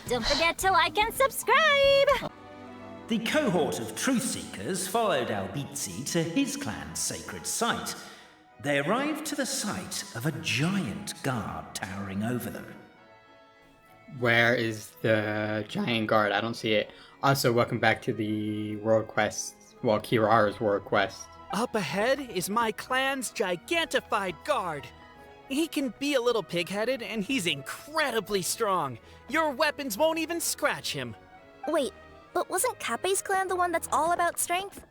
Don't forget to like and subscribe! The cohort of truth seekers followed Albizzi to his clan's sacred site. They arrived to the site of a giant guard towering over them. Where is the giant guard? I don't see it. Also, welcome back to the world quest. Well, Kirara's world quest. Up ahead is my clan's gigantified guard. He can be a little pig-headed, and he's incredibly strong. Your weapons won't even scratch him. Wait, but wasn't Kappe's clan the one that's all about strength?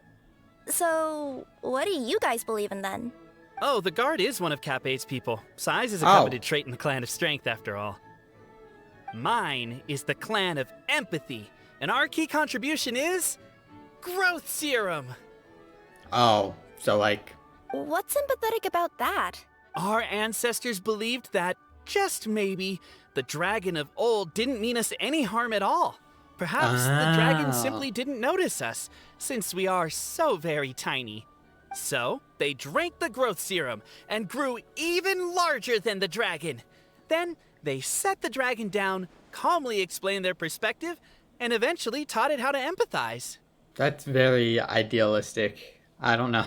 So, what do you guys believe in then? Oh, the guard is one of Kappe's people. Size is a coveted trait in the clan of strength, after all. Mine is the clan of empathy, and our key contribution is growth serum. Oh, so like... What's empathetic about that? Our ancestors believed that, just maybe, the dragon of old didn't mean us any harm at all. Perhaps the dragon simply didn't notice us, since we are so very tiny. So, they drank the growth serum and grew even larger than the dragon. Then, they set the dragon down, calmly explained their perspective, and eventually taught it how to empathize. That's very idealistic. I don't know.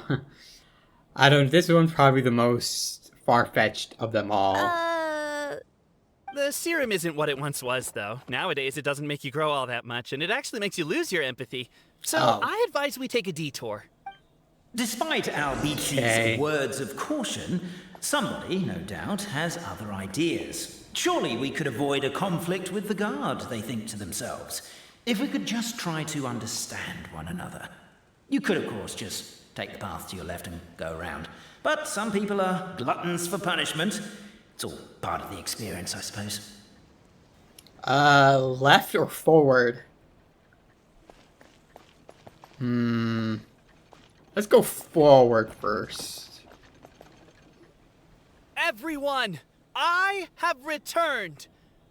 This one's probably the most far-fetched of them all. The serum isn't what it once was, though. Nowadays, it doesn't make you grow all that much, and it actually makes you lose your empathy. So, I advise we take a detour. Despite Albizzi's words of caution, somebody, no doubt, has other ideas. Surely we could avoid a conflict with the guard, they think to themselves, if we could just try to understand one another. You could, of course, just take the path to your left and go around. But some people are gluttons for punishment. It's all part of the experience, I suppose. Left or forward? Let's go forward first. Everyone, I have returned.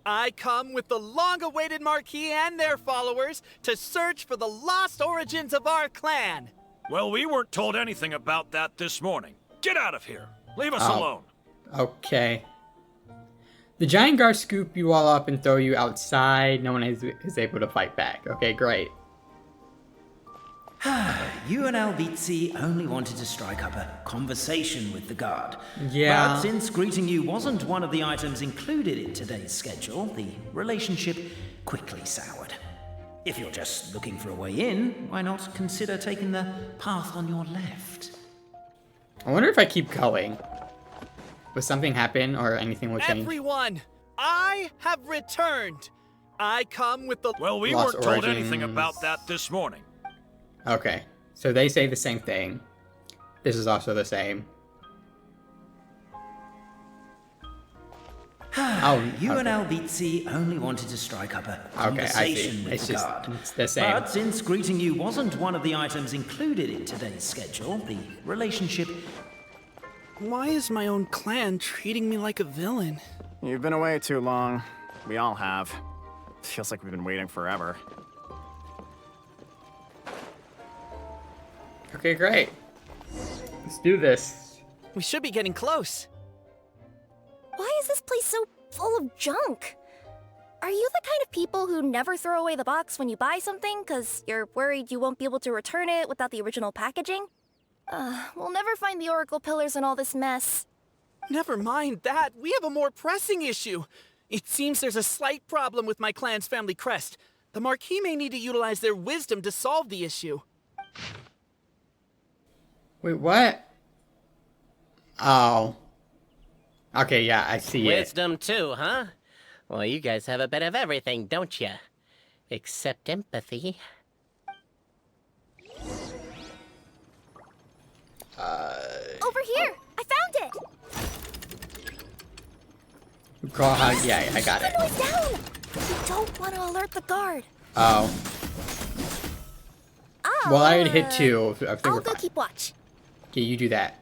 I come with the long-awaited Marquis and their followers to search for the lost origins of our clan. Well, we weren't told anything about that this morning. Get out of here. Leave us alone. Okay. The giant guards scoop you all up and throw you outside. No one is able to fight back. Okay, great. You and Albizzi only wanted to strike up a conversation with the guard. Yeah. But since greeting you wasn't one of the items included in today's schedule, the relationship quickly soured. If you're just looking for a way in, why not consider taking the path on your left? I wonder if I keep going. Will something happen or anything will change? Everyone, I have returned. I come with the... Well, we weren't told anything about that this morning. Okay, so they say the same thing. This is also the same. You and Albizzi only wanted to strike up a conversation with the guard. It's the same. But since greeting you wasn't one of the items included in today's schedule, the relationship... Why is my own clan treating me like a villain? You've been away too long. We all have. Feels like we've been waiting forever. Okay, great. Let's do this. We should be getting close. Why is this place so full of junk? Are you the kind of people who never throw away the box when you buy something because you're worried you won't be able to return it without the original packaging? We'll never find the Oracle Pillars in all this mess. Never mind that. We have a more pressing issue. It seems there's a slight problem with my clan's family crest. The Marquis may need to utilize their wisdom to solve the issue. Wait, what? Oh. Okay, yeah, I see it. Wisdom too, huh? Well, you guys have a bit of everything, don't you? Except empathy. Over here! I found it! Yeah, I got it. Put the noise down! We don't want to alert the guard. Oh. Well, I already hit 2. I think I'll we're go fine. keep watch. Okay, you do that.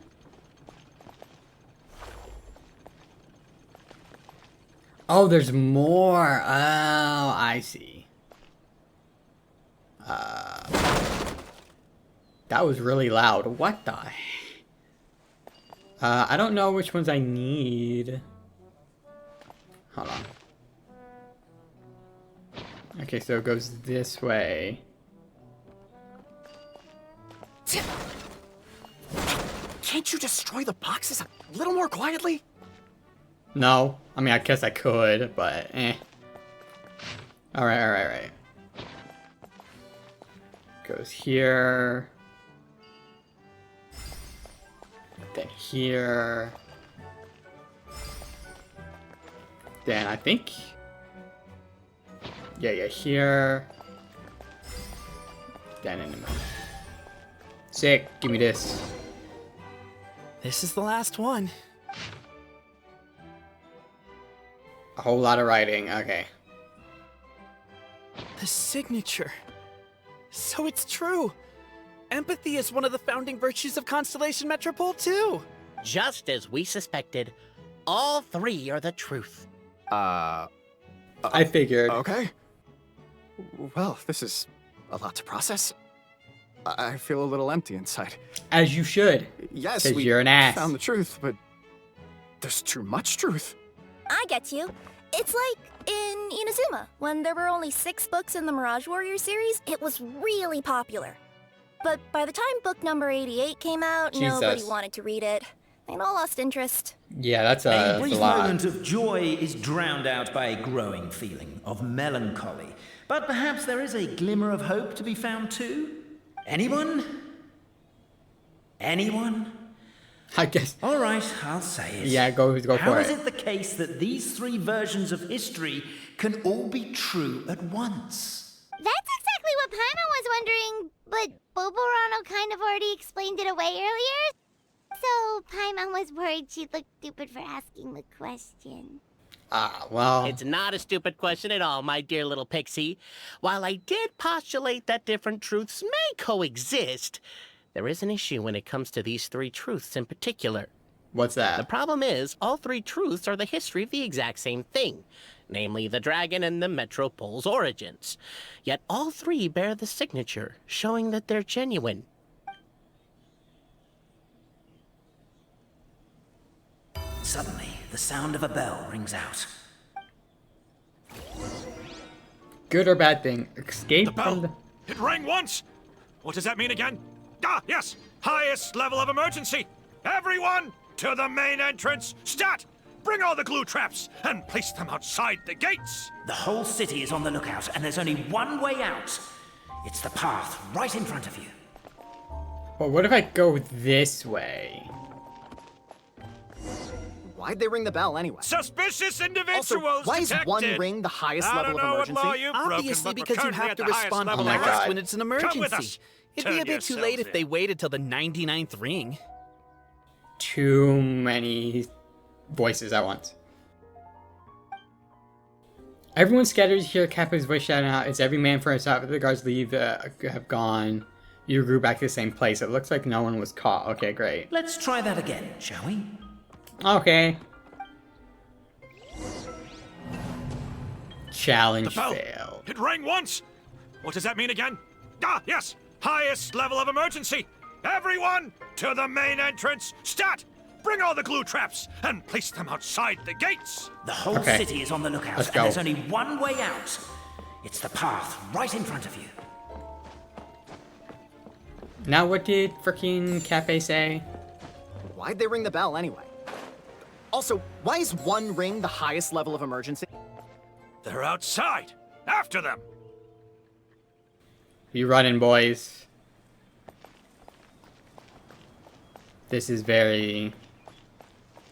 Oh, there's more. Oh, I see. That was really loud. What the? I don't know which ones I need. Hold on. Okay, so it goes this way. Can't you destroy the boxes a little more quietly? No. I mean, I guess I could, but eh. Alright. Goes here. Then here. Then I think... Yeah, here. Then in the middle. Sick, give me this. This is the last one. A whole lot of writing, okay. The signature. So it's true. Empathy is one of the founding virtues of Constellation Metropole, too. Just as we suspected, all three are the truth. I figured. Okay. Well, this is a lot to process. I feel a little empty inside. As you should. Yes, 'Cause we you're an ass. found the truth, but there's too much truth. I get you. It's like in Inazuma, when there were only 6 books in the Mirage Warrior series, it was really popular. But by the time book number 88 came out, nobody Jesus. wanted to read it. They'd all lost interest. Yeah, that's A a brief lot. moment of joy is drowned out by a growing feeling of melancholy. But perhaps there is a glimmer of hope to be found too? Anyone? Anyone? I guess. All right, I'll say it. Yeah, go How for is it. it the case that these 3 versions of history can all be true at once? That's exactly what Paimon was wondering, but Boborano kind of already explained it away earlier. So Paimon was worried she'd look stupid for asking the question. Well. It's not a stupid question at all, my dear little pixie. While I did postulate that different truths may coexist, there is an issue when it comes to these 3 truths in particular. What's The that? problem is, all 3 truths are the history of the exact same thing, namely the dragon and the Metropole's origins. Yet all 3 bear the signature, showing that they're genuine. Suddenly, the sound of a bell rings out. Good or bad thing? Escape The from the... bell. It rang once. What does that mean again? Ah, yes. Highest level of emergency. Everyone to the main entrance. Stat! Bring all the glue traps and place them outside the gates. The whole city is on the lookout, and there's only one way out. It's the path right in front of you. Well, what if I go this way? Why'd they ring the bell anyway? Suspicious Also, individuals why is detected. 1 ring the highest I level don't of know what emergency? law you've broken, Obviously, but we're because you currently have at to the highest respond level Oh my of God. fast when it's an Come with emergency. us. It'd be a Turn bit too yourselves late if in. they waited till the 99th ring. Too many voices at once. Everyone scatters to hear Kappa's voice shouting out, "It's every man for himself." After the guards leave, have gone. You grew back to the same place. It looks like no one was caught. Okay, great. Let's try that again, shall we? Okay. Challenge The bell. failed. It rang once. What does that mean again? Ah, yes. Highest level of emergency. Everyone to the main entrance. Stat! Bring all the glue traps and place them outside the gates. The whole Okay. city is on the lookout, Let's and go. there's only one way out. It's the path right in front of you. Now, what did frickin' Cafe say? Why'd they ring the bell anyway? Also, why is 1 ring the highest level of emergency? They're outside. After them. You running, boys. This is very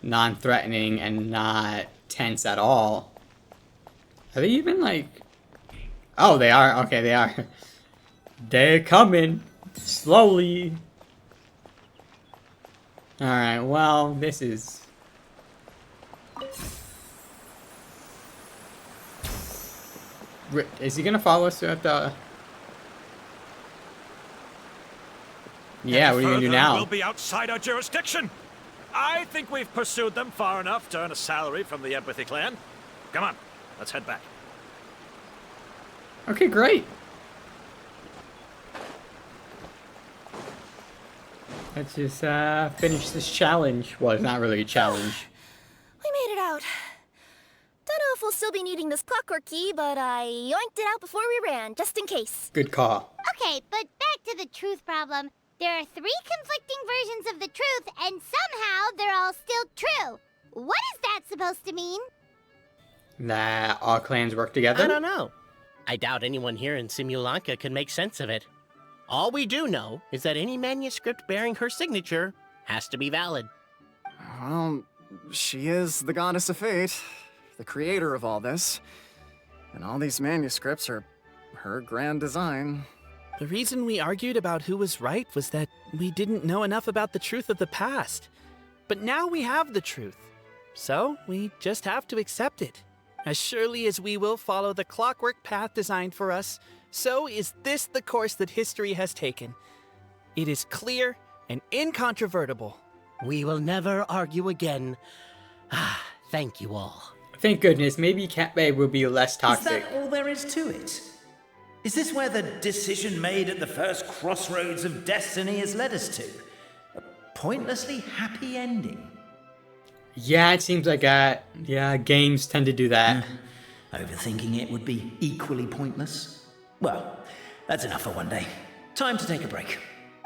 non-threatening and not tense at all. Are they even like... Oh, they are. Okay, they are. They're coming. Slowly. Alright, well, this is... Is he gonna follow us at the... Yeah, what are you gonna do Further, now? We'll be outside our jurisdiction. I think we've pursued them far enough to earn a salary from the Empathy Clan. Come on, let's head back. Okay, great. Let's just finish this challenge. Well, it's not really a challenge. We made it out. Don't know if we'll still be needing keeping this clockwork key, but I yoinked it out before we ran, just in case. Good call. Okay, but back to the truth problem. There are 3 conflicting versions of the truth, and somehow they're all still true. What is that supposed to mean? That all clans work together? I don't know. I doubt anyone here in Simulanka can make sense of it. All we do know is that any manuscript bearing her signature has to be valid. Well, she is the goddess of fate, the creator of all this. And all these manuscripts are her grand design. The reason we argued about who was right was that we didn't know enough about the truth of the past. But now we have the truth. So we just have to accept it. As surely as we will follow the clockwork path designed for us, so is this the course that history has taken. It is clear and incontrovertible. We will never argue again. Thank you all. Thank goodness, maybe Cat Babe will be less Is toxic. that all there is to it? Is this where the decision made at the first crossroads of destiny has led us to? A pointlessly happy ending? Yeah, it seems like games tend to do that. Overthinking it would be equally pointless. Well, that's enough for one day. Time to take a break.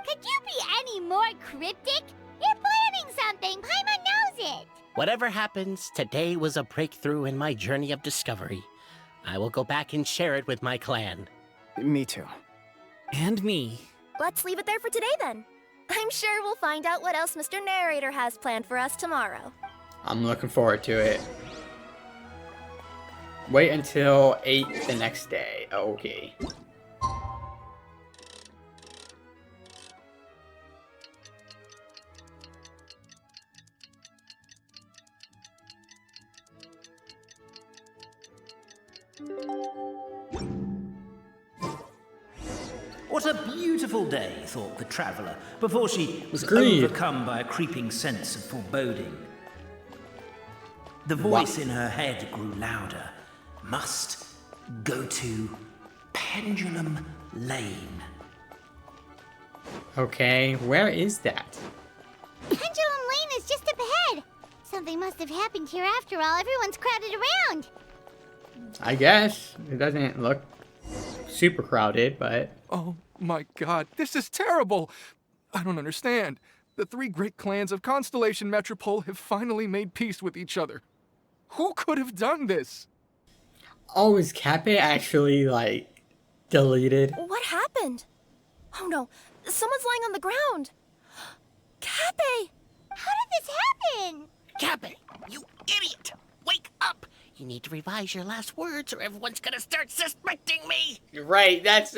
Could you be any more cryptic? You're planning something. Paimon knows it. Whatever happens, today was a breakthrough in my journey of discovery. I will go back and share it with my clan. Me too. And me. Let's leave it there for today then. I'm sure we'll find out what else Mr. Narrator has planned for us tomorrow. I'm looking forward to it. Wait until 8 the next day. Okay. What a beautiful day, thought the traveller, before she was Agreed. overcome by a creeping sense of foreboding. The voice in her head grew louder. Must go to Pendulum Lane. Okay, where is that? Pendulum Lane is just up ahead. Something must have happened here after all. Everyone's crowded around. I guess. It doesn't look super crowded, but... Oh my god, this is terrible! I don't understand. The 3 great clans of Constellation Metropole have finally made peace with each other. Who could have done this? Oh, is Cappe actually, like, deleted? What happened? Oh no, someone's lying on the ground. Cappe! How did this happen? Cappe, you idiot! Wake up! You need to revise your last words or everyone's gonna start suspecting me! You're right, that's...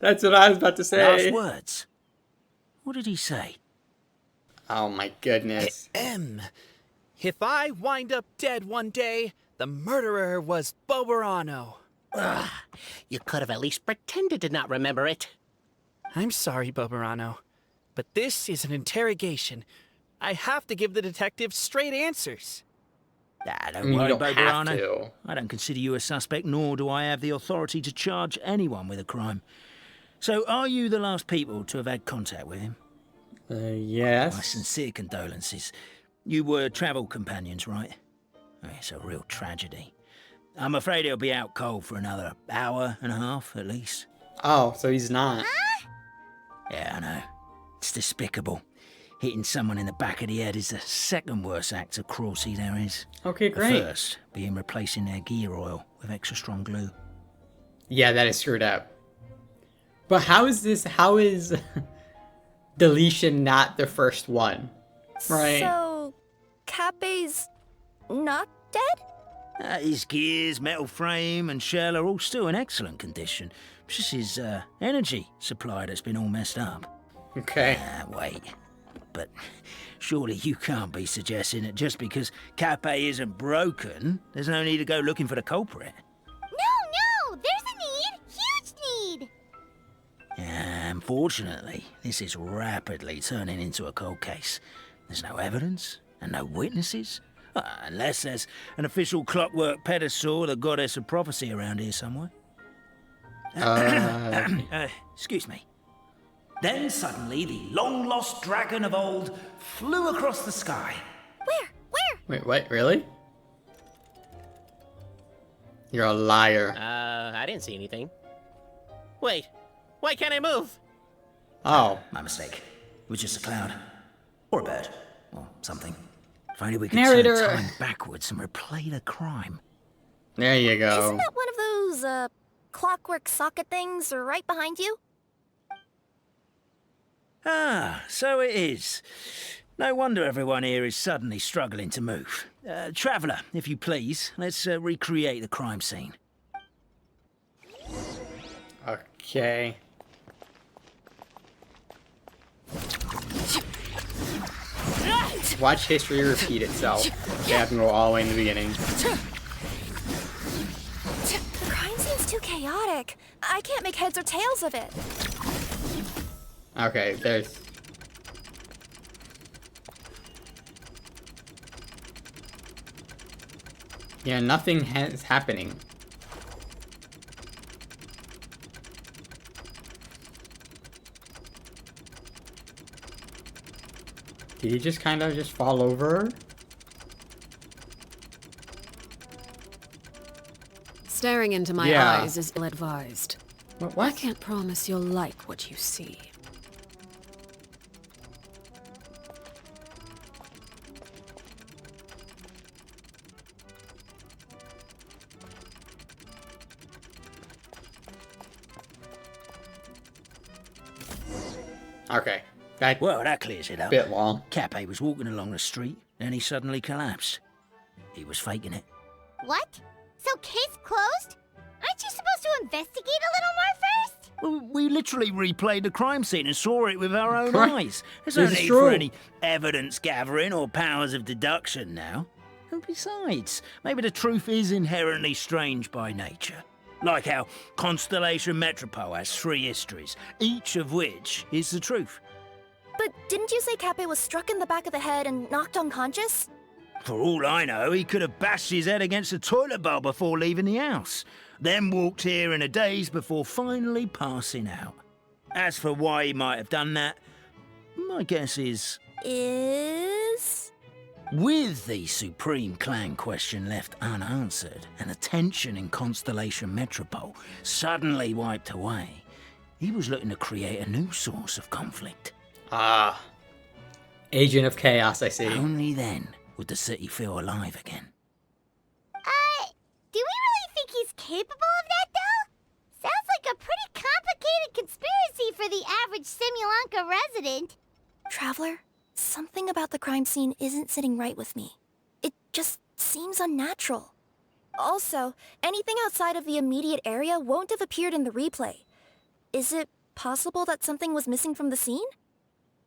that's what I was about to say. Last words. What did he say? Oh my goodness. If I wind up dead one day, the murderer was Boberano. Ugh, you could have at least pretended to not remember it. I'm sorry, Boberano, but this is an interrogation. I have to give the detective straight answers. Don't You worry, don't have Boberano. to. I don't consider you a suspect, nor do I have the authority to charge anyone with a crime. So, are you the last people to have had contact with him? My Yes. sincere condolences. You were travel companions, right? Oh, it's a real tragedy. I'm afraid he'll be out cold for another hour and a half, at least. Oh, so he's not. Yeah, I know. It's despicable. Hitting someone in the back of the head is the second worst act of cruelty there is. Okay, The great. first being replacing their gear oil with extra strong glue. Yeah, that is screwed up. But how is deletion not the first one? Right. So, Cappe's not dead? His gears, metal frame, and shell are all still in excellent condition. It's just his energy supply that's been all messed up. Okay. Wait. But surely you can't be suggesting that just because Cappe isn't broken, there's no need to go looking for the culprit. No, there's a need. Huge need. Unfortunately, this is rapidly turning into a cold case. There's no evidence and no witnesses. Unless there's an official clockwork pedestal, the goddess of prophecy around here somewhere. Excuse me. Then suddenly the long-lost dragon of old flew across the sky. Where? Wait, what? Really? You're a liar. I didn't see anything. Wait, why can't I move? Oh. My mistake. It was just a cloud. Or a bird. Or something. If only we could Narrator. turn time backwards and replay the crime. There you go. Isn't that one of those, clockwork socket things right behind you? Ah, so it is. No wonder everyone here is suddenly struggling to move. Traveller, if you please, let's recreate the crime scene. Okay. Watch history repeat itself. Okay, I have to go all the way in the beginning. The crime scene's too chaotic. I can't make heads or tails of it. Okay, there's... Yeah, nothing is happening. Did he just kind of just fall over? Staring into my Yeah. eyes is ill-advised. What? I can't promise you'll like what you see. Okay. That Well, that clears it up. bit long. Cape was walking along the street, then he suddenly collapsed. He was faking it. What? So case closed? Aren't you supposed to investigate a little more first? Well, we literally replayed the crime scene and saw it with our own Correct. eyes. There's This no is need true. for any evidence gathering or powers of deduction now. And besides, maybe the truth is inherently strange by nature. Like how Constellation Metropole has 3 histories, each of which is the truth. But didn't you say Cape was struck in the back of the head and knocked unconscious? For all I know, he could have bashed his head against a toilet bowl before leaving the house, then walked here in a daze before finally passing out. As for why he might have done that, my guess is... Is... With the Supreme Clan question left unanswered and the tension in Constellation Metropole suddenly wiped away, he was looking to create a new source of conflict. Ah. Agent of Chaos, I see. Only then would the city feel alive again. Do we really think he's capable of that, though? Sounds like a pretty complicated conspiracy for the average Simulanka resident. Traveler, something about the crime scene isn't sitting right with me. It just seems unnatural. Also, anything outside of the immediate area won't have appeared in the replay. Is it possible that something was missing from the scene?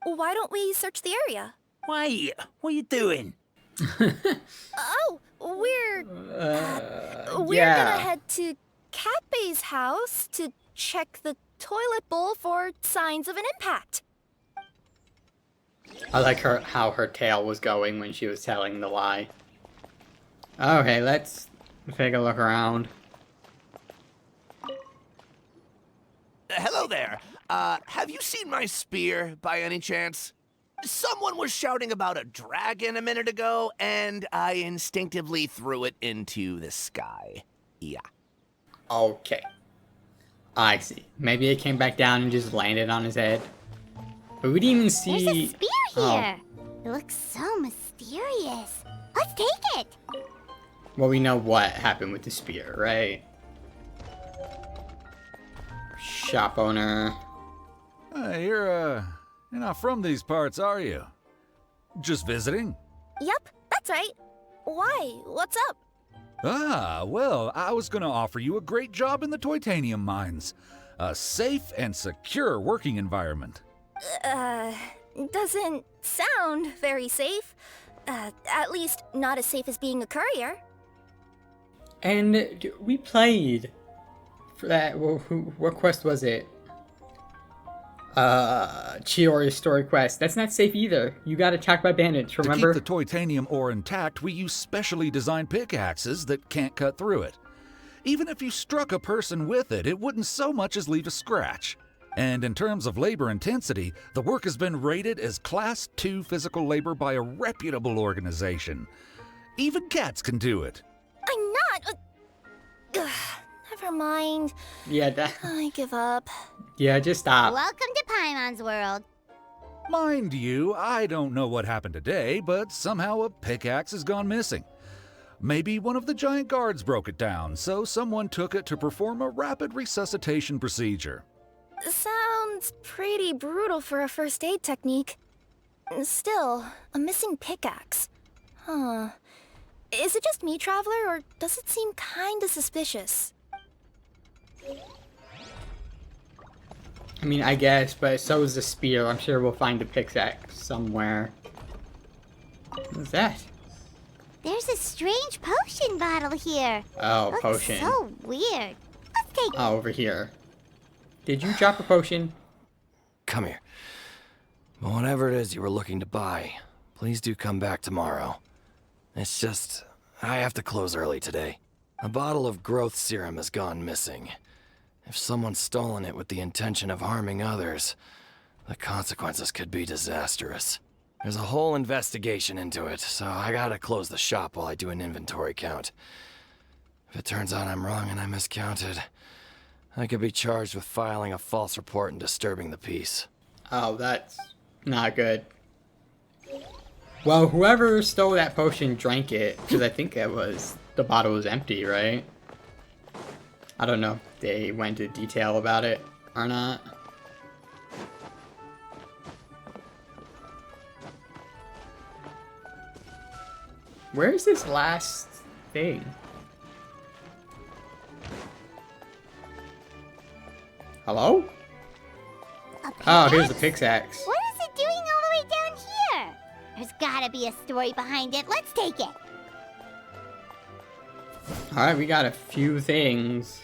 Why don't we search the area? Wait, what are you doing? Oh, we're Yeah. gonna head to Cape's house to check the toilet bowl for signs of an impact. I like how her tail was going when she was telling the lie. Okay, let's take a look around. Hello there. Have you seen my spear by any chance? Someone was shouting about a dragon a minute ago, and I instinctively threw it into the sky. Yeah. Okay. I see. Maybe it came back down and just landed on his head. But we didn't even see... There's a spear Oh. here. It looks so mysterious. Let's take it. Well, we know what happened with the spear, right? Shop owner. You're not from these parts, are you? Just visiting? Yep, that's right. Why? What's up? Ah, well, I was gonna offer you a great job in the Titanium mines. A safe and secure working environment. Doesn't sound very safe. At least not as safe as being a courier. And we played for that. What quest was it? Chiori's story quest. That's not safe either. You got attacked by bandits, remember? To keep the titanium ore intact, we use specially designed pickaxes that can't cut through it. Even if you struck a person with it, it wouldn't so much as leave a scratch. And in terms of labor intensity, the work has been rated as Class 2 physical labor by a reputable organization. Even cats can do it. I'm not. Ugh, never mind. Yeah, I give up. yeah, just stop. Welcome to Paimon's world. Mind you, I don't know what happened today, but somehow a pickaxe has gone missing. Maybe one of the giant guards broke it down, so someone took it to perform a rapid resuscitation procedure. Sounds pretty brutal for a first aid technique. Still, a missing pickaxe. Huh. Is it just me, Traveler, or does it seem kinda suspicious? I mean, I guess, but so is the spear. I'm sure we'll find a pickaxe somewhere. What's that? There's a strange potion bottle here. Oh, Looks potion. so weird. Let's take it. Oh, over here. Did you drop a potion? Come here. Whatever it is you were looking to buy, please do come back tomorrow. It's just, I have to close early today. A bottle of growth serum has gone missing. If someone's stolen it with the intention of harming others, the consequences could be disastrous. There's a whole investigation into it, so I gotta close the shop while I do an inventory count. If it turns out I'm wrong and I miscounted, I could be charged with filing a false report and disturbing the peace. Oh, that's not good. Well, whoever stole that potion drank it, because I think the bottle was empty, right? I don't know if they went into detail about it or not. Where is this last thing? Hello? Oh, here's the pickaxe. What is it doing all the way down here? There's gotta be a story behind it. Let's take it. Alright, we got a few things.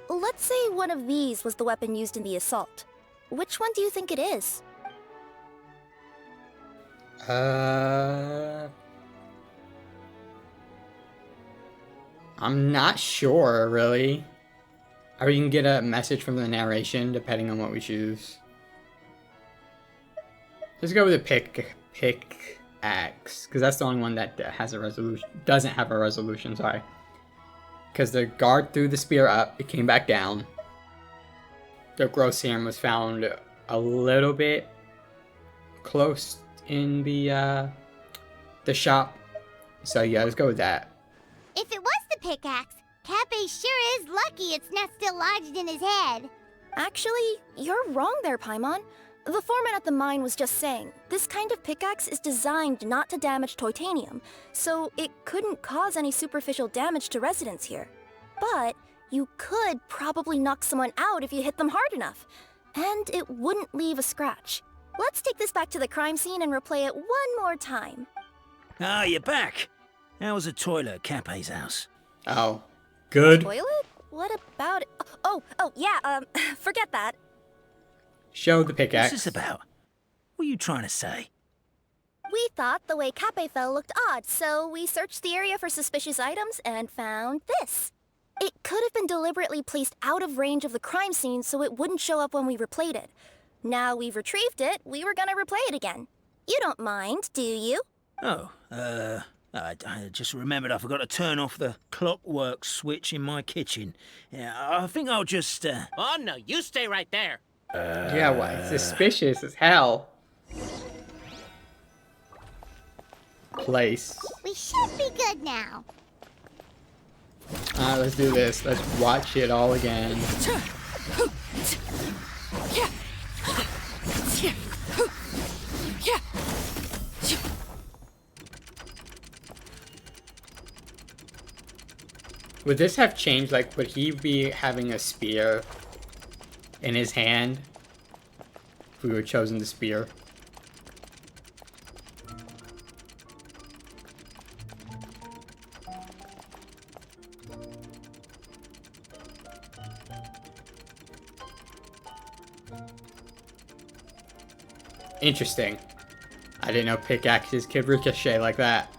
Let's say one of these was the weapon used in the assault. Which one do you think it is? I'm not sure, really. Or you can get a message from the narration, depending on what we choose. Let's go with the pickaxe, because that's the only one that has a resolution. Doesn't have a resolution, sorry. Because the guard threw the spear up, it came back down. The growth serum was found a little bit close in the shop. So yeah, let's go with that. If it was the pickaxe, Cappe sure is lucky it's not still lodged in his head. Actually, you're wrong there, Paimon. The foreman at the mine was just saying, this kind of pickaxe is designed not to damage titanium, so it couldn't cause any superficial damage to residents here. But you could probably knock someone out if you hit them hard enough, and it wouldn't leave a scratch. Let's take this back to the crime scene and replay it one more time. Ah, you're back. How was the toilet at Cappe's house? Oh, good. Toilet? What about it? Oh, yeah, forget that. Show the pickaxe. What's this about? What are you trying to say? We thought the way Cappe fell looked odd, so we searched the area for suspicious items and found this. It could have been deliberately placed out of range of the crime scene so it wouldn't show up when we replayed it. Now we've retrieved it, we were gonna replay it again. You don't mind, do you? Oh, I just remembered I forgot to turn off the clockwork switch in my kitchen. Yeah, I think I'll just, Oh, no, you stay right there. Yeah, why? Suspicious as hell. Place. We should be good now. Alright, let's do this. Let's watch it all again. Would this have changed? Like, would he be having a spear in his hand if we were chosen the spear? Interesting. I didn't know pickaxes could ricochet like that.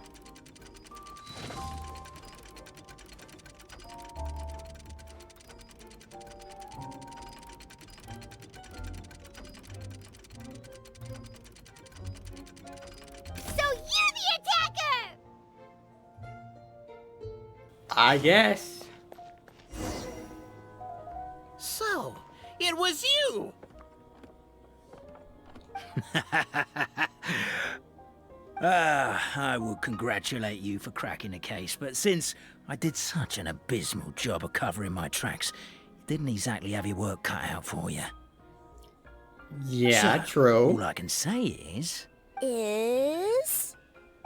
So you're the attacker! I guess. So, it was you! I will congratulate you for cracking the case, but since I did such an abysmal job of covering my tracks, didn't exactly have your work cut out for you. Yeah, So, true. All I can say is...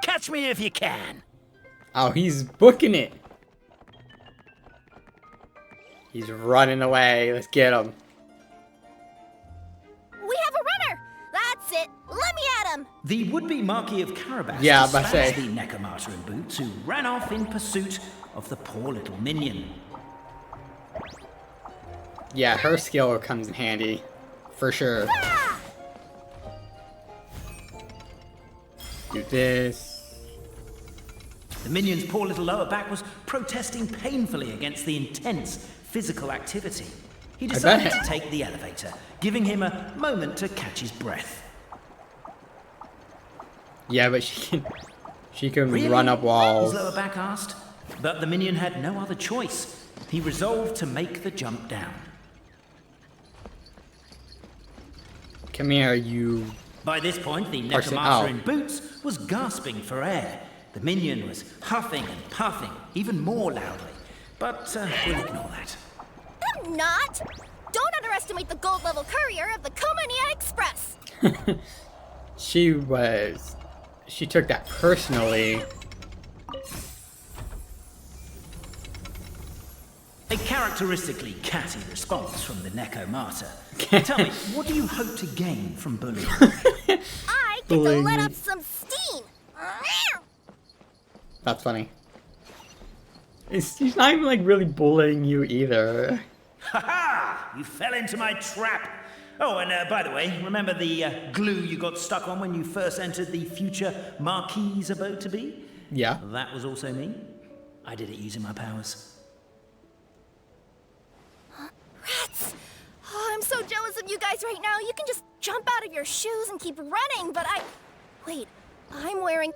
catch me if you can! Oh, he's booking it. He's running away. Let's get him. We have a runner! That's it! Let me at him! The would-be Marquis of Carabas Yeah, I dispatched say. the Nekomata in boots, who ran off in pursuit of the poor little minion. Yeah, her skill comes in handy. For sure. Do this. The minion's poor little lower back was protesting painfully against the intense physical activity. He decided bet. to take the elevator, giving him a moment to catch his breath. Yeah, but she can Really? run up walls. His lower back asked. But the minion had no other choice. He resolved to make the jump down. Come here, you. By this point, the Person- Nekomata oh. in boots was gasping for air. The minion was huffing and puffing, even more loudly. But we'll ignore that. I'm not! Don't underestimate the gold level courier of the Komania Express! She took that personally. A characteristically catty response from the Nekomata. Tell me, what do you hope to gain from bullying? I get to Bullying let me. up some steam! That's funny. She's not even like really bullying you either. Ha ha! You fell into my trap! Oh, and by the way, remember the glue you got stuck on when you first entered the future Marquis' abode-to-be? Yeah. That was also me. I did it using my powers. Rats! Oh, I'm so jealous of you guys right now. You can just jump out of your shoes and keep running, but Wait, I'm wearing...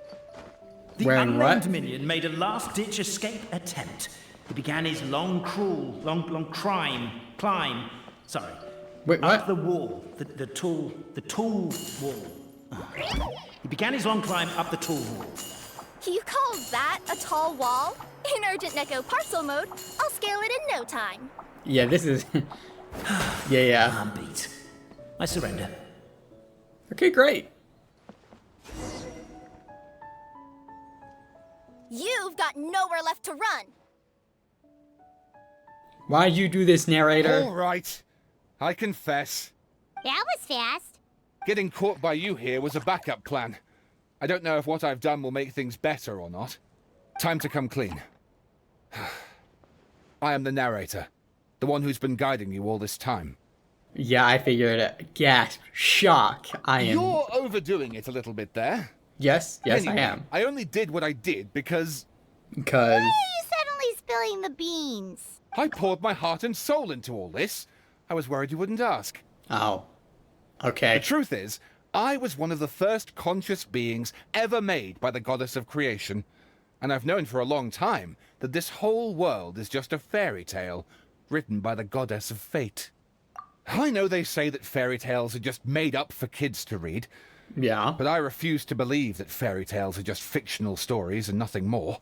The Wearing unnamed what? minion made a last-ditch escape attempt. He began his long climb. Sorry. Wait, Up what? the wall, the tall wall. He began his long climb up the tall wall. You call that a tall wall? In Urgent Neko parcel mode, I'll scale it in no time. Yeah, this is. yeah. I'm beat. I surrender. Okay, great. You've got nowhere left to run. Why'd you do this, narrator? All right. I confess. That was fast. Getting caught by you here was a backup plan. I don't know if what I've done will make things better or not. Time to come clean. I am the narrator. The one who's been guiding you all this time. Yeah, I figured it. Gasp. Shock. I am. You're overdoing it a little bit there. Yes, Anyway, I am. I only did what I did because Because. Why are you suddenly spilling the beans? I poured my heart and soul into all this. I was worried you wouldn't ask. Oh. Okay. The truth is, I was one of the first conscious beings ever made by the goddess of creation. And I've known for a long time that this whole world is just a fairy tale written by the goddess of fate. I know they say that fairy tales are just made up for kids to read, Yeah. but I refuse to believe that fairy tales are just fictional stories and nothing more.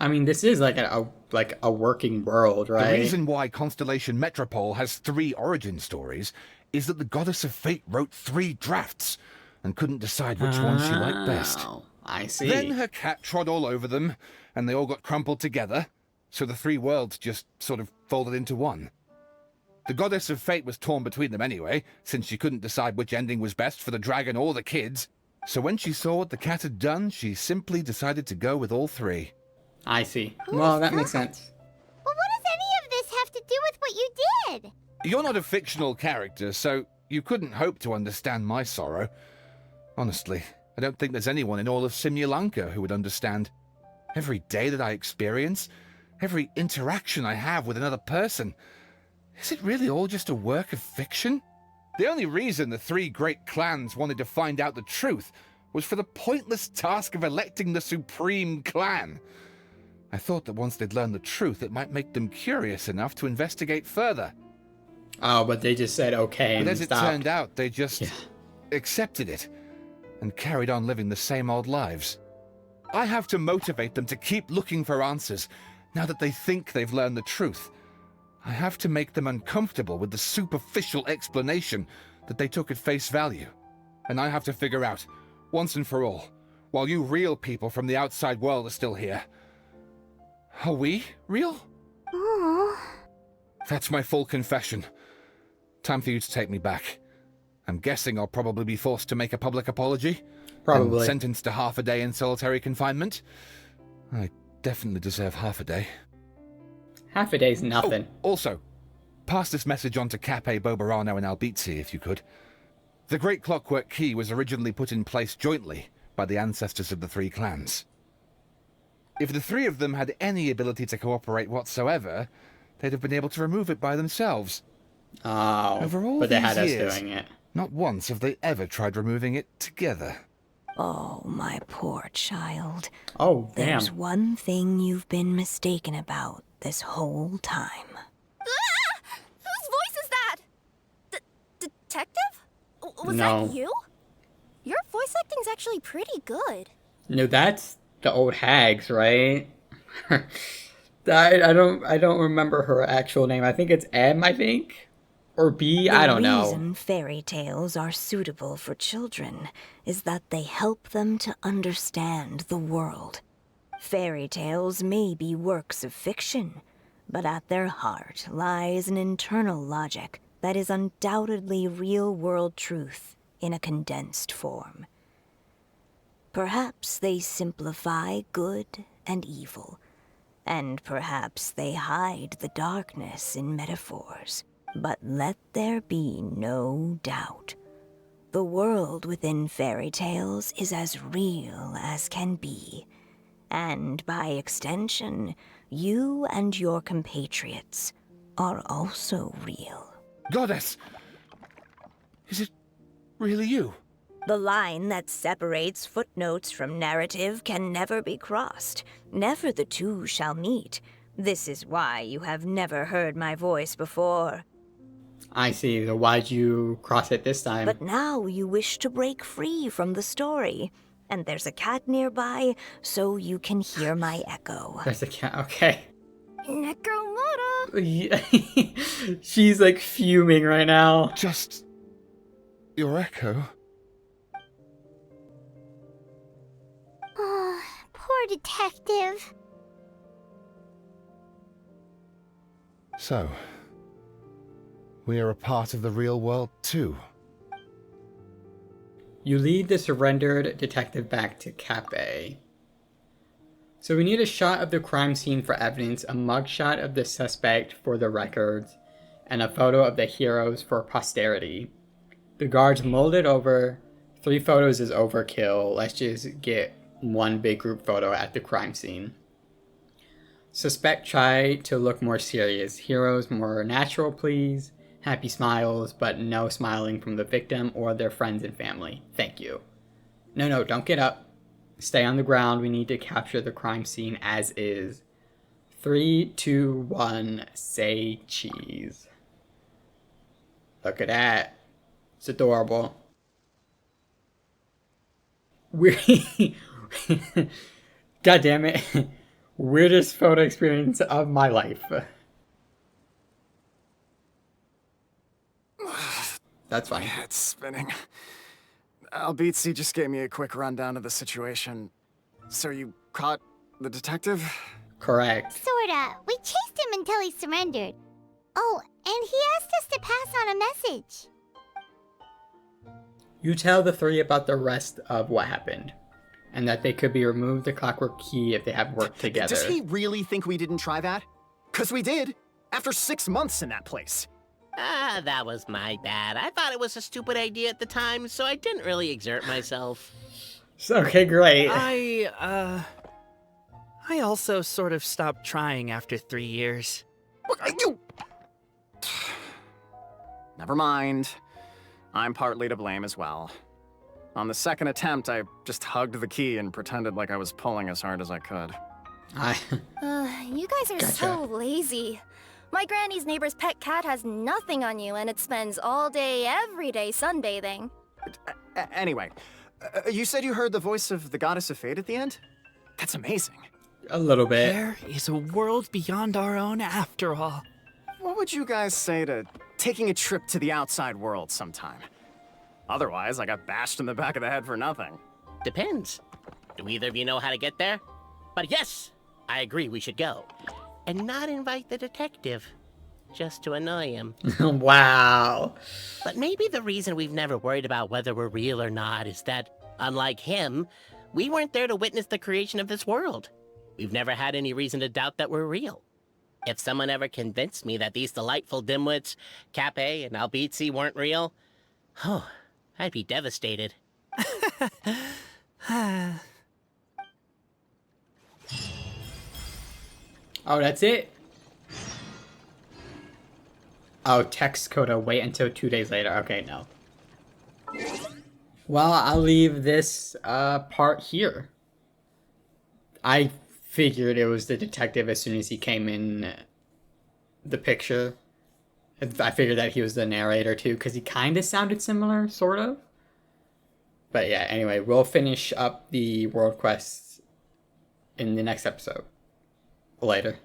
I mean, this is like a working world, right? The reason why Constellation Metropole has 3 origin stories is that the goddess of fate wrote 3 drafts and couldn't decide which one she liked best. Oh, I see. Then her cat trod all over them, and they all got crumpled together, so the 3 worlds just sort of folded into one. The goddess of fate was torn between them anyway, since she couldn't decide which ending was best for the dragon or the kids. So when she saw what the cat had done, she simply decided to go with all 3. I see. Well, that makes sense. But what does any of this have to do with what you did? You're not a fictional character, so you couldn't hope to understand my sorrow. Honestly, I don't think there's anyone in all of Simulanka who would understand. Every day that I experience, every interaction I have with another person, is it really all just a work of fiction? The only reason the 3 great clans wanted to find out the truth was for the pointless task of electing the supreme clan. I thought that once they'd learned the truth, it might make them curious enough to investigate further. Oh, but they just said okay and But as stopped. it turned out, they just accepted it and carried on living the same old lives. I have to motivate them to keep looking for answers now that they think they've learned the truth. I have to make them uncomfortable with the superficial explanation that they took at face value. And I have to figure out, once and for all, while you real people from the outside world are still here, are we real? Aww. That's my full confession. Time for you to take me back. I'm guessing I'll probably be forced to make a public apology. Probably. And sentenced to half a day in solitary confinement. I definitely deserve half a day. Half a day's nothing. Oh, also, pass this message on to Cape, Bobarano, and Albizzi, if you could. The Great Clockwork Key was originally put in place jointly by the ancestors of the three clans. If the three of them had any ability to cooperate whatsoever, they'd have been able to remove it by themselves. Oh, Over all but they these had us years, doing it. not once have they ever tried removing it together. Oh, my poor child. Oh, damn. There's one thing you've been mistaken about this whole time. Ah! Whose voice is that? Detective? Was No. that you? Your voice acting's actually pretty good. No, that's the old hags, right? I don't remember her actual name. I think it's M, I think? Or B, I don't know. The reason fairy tales are suitable for children is that they help them to understand the world. Fairy tales may be works of fiction, but at their heart lies an internal logic that is undoubtedly real-world truth in a condensed form. Perhaps they simplify good and evil, and perhaps they hide the darkness in metaphors. But let there be no doubt. The world within fairy tales is as real as can be. And by extension, you and your compatriots are also real. Goddess! Is it really you? The line that separates footnotes from narrative can never be crossed. Never the two shall meet. This is why you have never heard my voice before. I see. So why'd you cross it this time? But now you wish to break free from the story. And there's a cat nearby, so you can hear my echo. There's a cat. Okay. Necromora! She's like fuming right now. Just your echo. Oh, poor detective. So, we are a part of the real world too. You lead the surrendered detective back to Cape. So we need a shot of the crime scene for evidence, a mugshot of the suspect for the records, and a photo of the heroes for posterity. The guards molded over. 3 photos is overkill. Let's just get one big group photo at the crime scene. Suspect tried to look more serious. Heroes more natural, please. Happy smiles, but no smiling from the victim or their friends and family. Thank you. No, don't get up. Stay on the ground. We need to capture the crime scene as is. 3, 2, 1, say cheese. Look at that. It's adorable. God damn it. Weirdest photo experience of my life. That's fine. My head's spinning. Albizzi just gave me a quick rundown of the situation. So you caught the detective? Correct. Sorta. We chased him until he surrendered. Oh, and he asked us to pass on a message. You tell the 3 about the rest of what happened, and that they could be removed the clockwork key if they have worked together. Does he really think we didn't try that? 'Cause we did, after 6 months in that place. That was my bad. I thought it was a stupid idea at the time, so I didn't really exert myself. Okay, great. I also sort of stopped trying after 3 years. You... Never mind. I'm partly to blame as well. On the second attempt, I just hugged the key and pretended like I was pulling as hard as I could. You guys are so lazy. My granny's neighbor's pet cat has nothing on you, and it spends all day, every day sunbathing. Anyway, you said you heard the voice of the goddess of fate at the end? That's amazing. A little bit. There is a world beyond our own after all. What would you guys say to taking a trip to the outside world sometime? Otherwise, I got bashed in the back of the head for nothing. Depends. Do either of you know how to get there? But yes, I agree we should go. And not invite the detective. Just to annoy him. Wow. But maybe the reason we've never worried about whether we're real or not is that, unlike him, we weren't there to witness the creation of this world. We've never had any reason to doubt that we're real. If someone ever convinced me that these delightful dimwits, Cape and Albizzi, weren't real, oh, I'd be devastated. Oh, that's it? Oh, text Coda, wait until 2 days later. Okay, no. Well, I'll leave this part here. I figured it was the detective as soon as he came in the picture. I figured that he was the narrator too, because he kind of sounded similar, sort of. But yeah, anyway, we'll finish up the world quests in the next episode. Later.